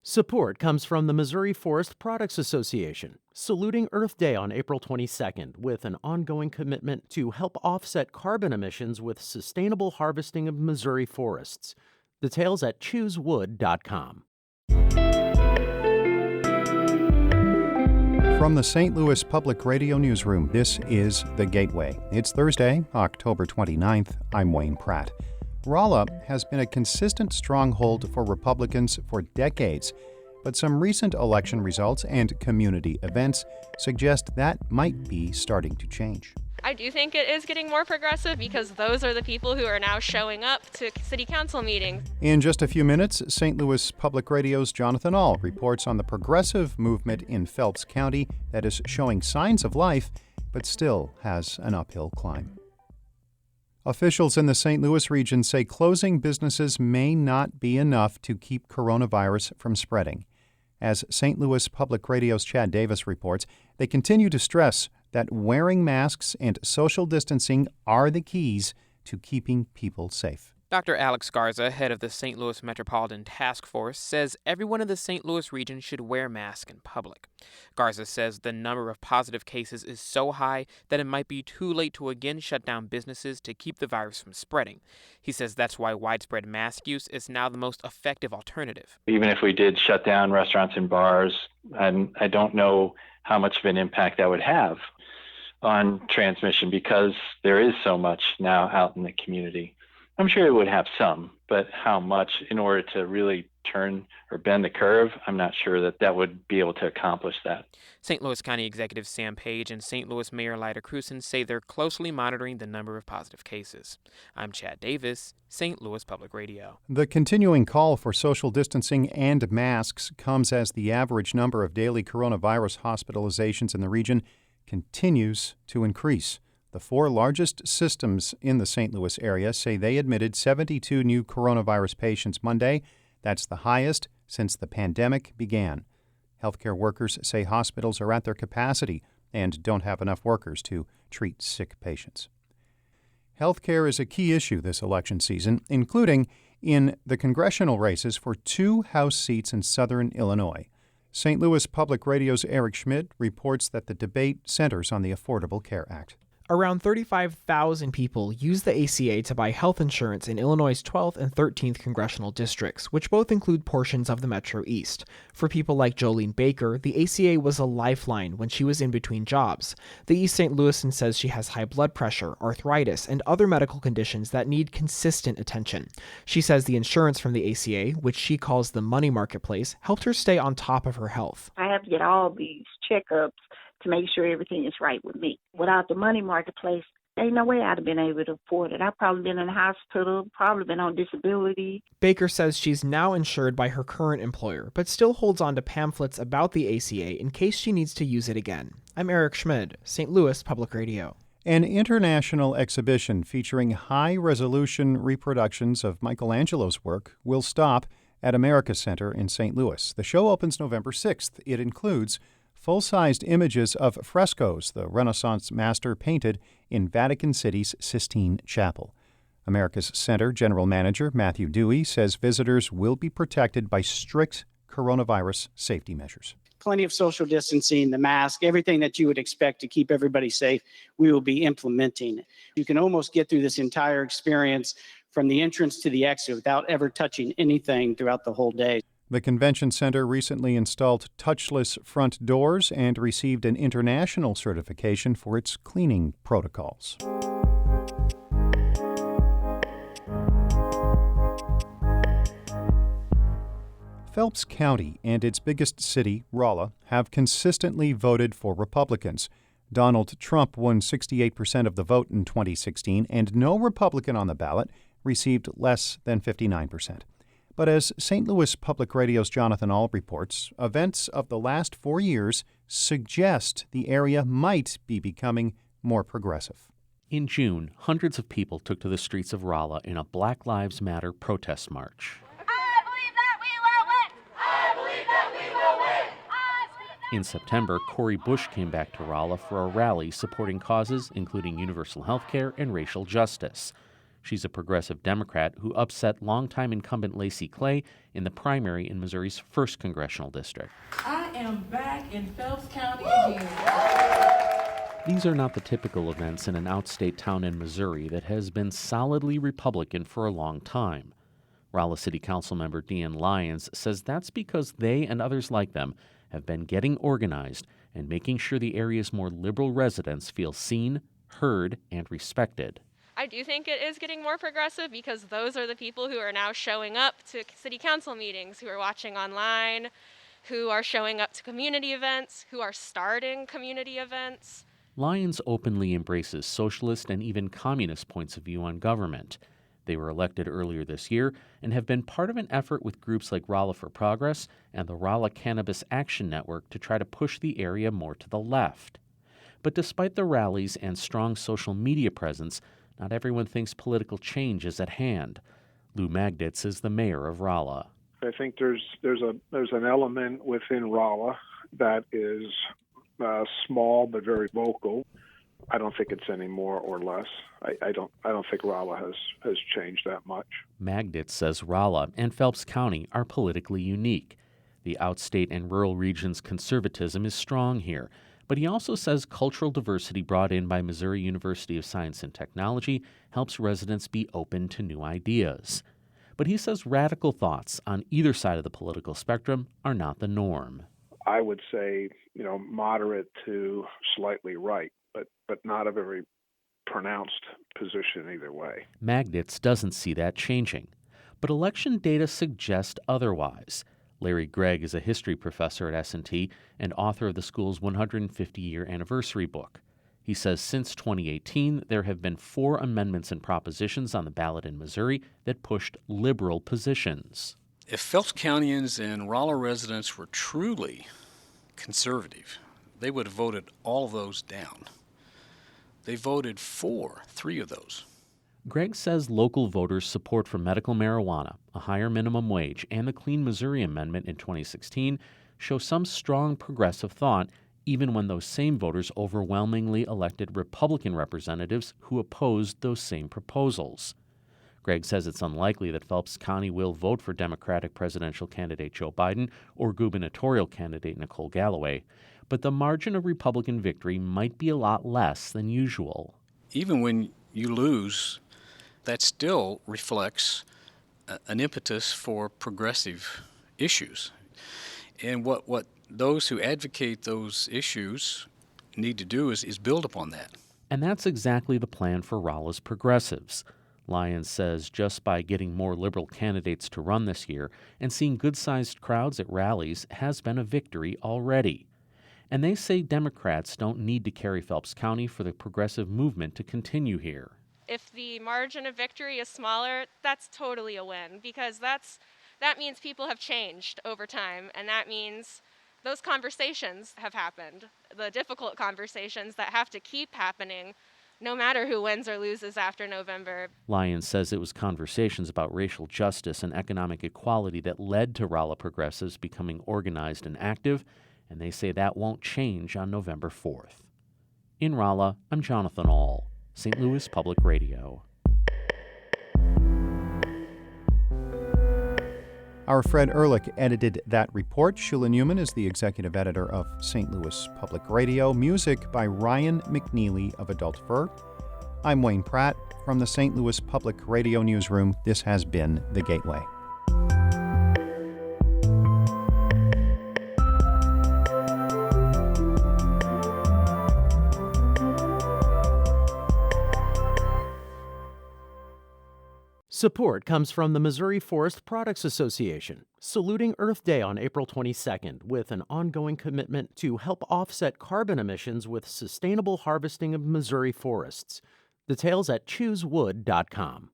Support comes from the Missouri Forest Products Association, saluting Earth Day on April 22nd with an ongoing commitment to help offset carbon emissions with sustainable harvesting of Missouri forests. Details at choosewood.com. From the St. Louis Public Radio Newsroom, this is The Gateway. It's Thursday, October 29th. I'm Wayne Pratt. Rolla has been a consistent stronghold for Republicans for decades, but some recent election results and community events suggest that might be starting to change. I do think it is getting more progressive because those are the people who are now showing up to city council meetings. In just a few minutes, St. Louis Public Radio's Jonathan Ahl reports on the progressive movement in Phelps County that is showing signs of life, but still has an uphill climb. Officials in the St. Louis region say closing businesses may not be enough to keep coronavirus from spreading. As St. Louis Public Radio's Chad Davis reports, they continue to stress that wearing masks and social distancing are the keys to keeping people safe. Dr. Alex Garza, head of the St. Louis Metropolitan Task Force, says everyone in the St. Louis region should wear masks in public. Garza says the number of positive cases is so high that it might be too late to again shut down businesses to keep the virus from spreading. He says that's why widespread mask use is now the most effective alternative. Even if we did shut down restaurants and bars, I don't know how much of an impact that would have on transmission because there is so much now out in the community. I'm sure it would have some, but how much in order to really turn or bend the curve, I'm not sure that would be able to accomplish that. St. Louis County Executive Sam Page and St. Louis Mayor Lyda Crewson say they're closely monitoring the number of positive cases. I'm Chad Davis, St. Louis Public Radio. The continuing call for social distancing and masks comes as the average number of daily coronavirus hospitalizations in the region continues to increase. The four largest systems in the St. Louis area say they admitted 72 new coronavirus patients Monday. That's the highest since the pandemic began. Healthcare workers say hospitals are at their capacity and don't have enough workers to treat sick patients. Healthcare is a key issue this election season, including in the congressional races for 2 House seats in southern Illinois. St. Louis Public Radio's Eric Schmidt reports that the debate centers on the Affordable Care Act. Around 35,000 people use the ACA to buy health insurance in Illinois' 12th and 13th congressional districts, which both include portions of the Metro East. For people like Jolene Baker, the ACA was a lifeline when she was in between jobs. The East St. Louisan says she has high blood pressure, arthritis, and other medical conditions that need consistent attention. She says the insurance from the ACA, which she calls the money marketplace, helped her stay on top of her health. I have to get all these checkups to make sure everything is right with me. Without the money marketplace, there ain't no way I'd have been able to afford it. I've probably been in the hospital, probably been on disability. Baker says she's now insured by her current employer, but still holds on to pamphlets about the ACA in case she needs to use it again. I'm Eric Schmid, St. Louis Public Radio. An international exhibition featuring high-resolution reproductions of Michelangelo's work will stop at America Center in St. Louis. The show opens November 6th. It includes full-sized images of frescoes the Renaissance master painted in Vatican City's Sistine Chapel. America's Center General Manager Matthew Dewey says visitors will be protected by strict coronavirus safety measures. Plenty of social distancing, the mask, everything that you would expect to keep everybody safe, we will be implementing. You can almost get through this entire experience from the entrance to the exit without ever touching anything throughout the whole day. The convention center recently installed touchless front doors and received an international certification for its cleaning protocols. Phelps County and its biggest city, Rolla, have consistently voted for Republicans. Donald Trump won 68% of the vote in 2016, and no Republican on the ballot received less than 59%. But as St. Louis Public Radio's Jonathan Ahl reports, events of the last 4 years suggest the area might be becoming more progressive. In June, hundreds of people took to the streets of Rolla in a Black Lives Matter protest march. I believe that we will win! I believe that we will win! In September, Cori Bush came back to Rolla for a rally supporting causes including universal health care and racial justice. She's a progressive Democrat who upset longtime incumbent Lacey Clay in the primary in Missouri's 1st congressional district. I am back in Phelps County again. These are not the typical events in an outstate town in Missouri that has been solidly Republican for a long time. Rolla City Council member Deanne Lyons says that's because they and others like them have been getting organized and making sure the area's more liberal residents feel seen, heard, and respected. I do think it is getting more progressive because those are the people who are now showing up to city council meetings, who are watching online, who are showing up to community events, who are starting community events. Lyons openly embraces socialist and even communist points of view on government. They were elected earlier this year and have been part of an effort with groups like Rolla for Progress and the Rolla Cannabis Action Network to try to push the area more to the left. But despite the rallies and strong social media presence, not everyone thinks political change is at hand. Lou Magditz is the mayor of Rolla. I think there's an element within Rolla that is small but very vocal. I don't think it's any more or less. I don't think Rolla has changed that much. Magditz says Rolla and Phelps County are politically unique. The outstate and rural region's conservatism is strong here, but he also says cultural diversity brought in by Missouri University of Science and Technology helps residents be open to new ideas. But he says radical thoughts on either side of the political spectrum are not the norm. I would say, moderate to slightly right, but not a very pronounced position either way. Magditz doesn't see that changing, but election data suggest otherwise. Larry Gregg is a history professor at S&T and author of the school's 150-year anniversary book. He says since 2018, there have been 4 amendments and propositions on the ballot in Missouri that pushed liberal positions. If Phelps Countyans and Rolla residents were truly conservative, they would have voted all of those down. They voted for 3 of those. Gregg says local voters' support for medical marijuana, a higher minimum wage, and the Clean Missouri Amendment in 2016 show some strong progressive thought, even when those same voters overwhelmingly elected Republican representatives who opposed those same proposals. Gregg says it's unlikely that Phelps County will vote for Democratic presidential candidate Joe Biden or gubernatorial candidate Nicole Galloway, but the margin of Republican victory might be a lot less than usual. Even when you lose, that still reflects an impetus for progressive issues. And what those who advocate those issues need to do is build upon that. And that's exactly the plan for Rolla's progressives. Lyons says just by getting more liberal candidates to run this year and seeing good-sized crowds at rallies has been a victory already. And they say Democrats don't need to carry Phelps County for the progressive movement to continue here. If the margin of victory is smaller, that's totally a win because that means people have changed over time, and that means those conversations have happened, the difficult conversations that have to keep happening no matter who wins or loses after November. Lyons says it was conversations about racial justice and economic equality that led to Rolla progressives becoming organized and active, and they say that won't change on November 4th. In Rolla, I'm Jonathan Ahl, St. Louis Public Radio. Our Fred Ehrlich edited that report. Shula Newman is the executive editor of St. Louis Public Radio. Music by Ryan McNeely of Adult Fur. I'm Wayne Pratt from the St. Louis Public Radio Newsroom. This has been The Gateway. Support comes from the Missouri Forest Products Association, saluting Earth Day on April 22nd with an ongoing commitment to help offset carbon emissions with sustainable harvesting of Missouri forests. Details at choosewood.com.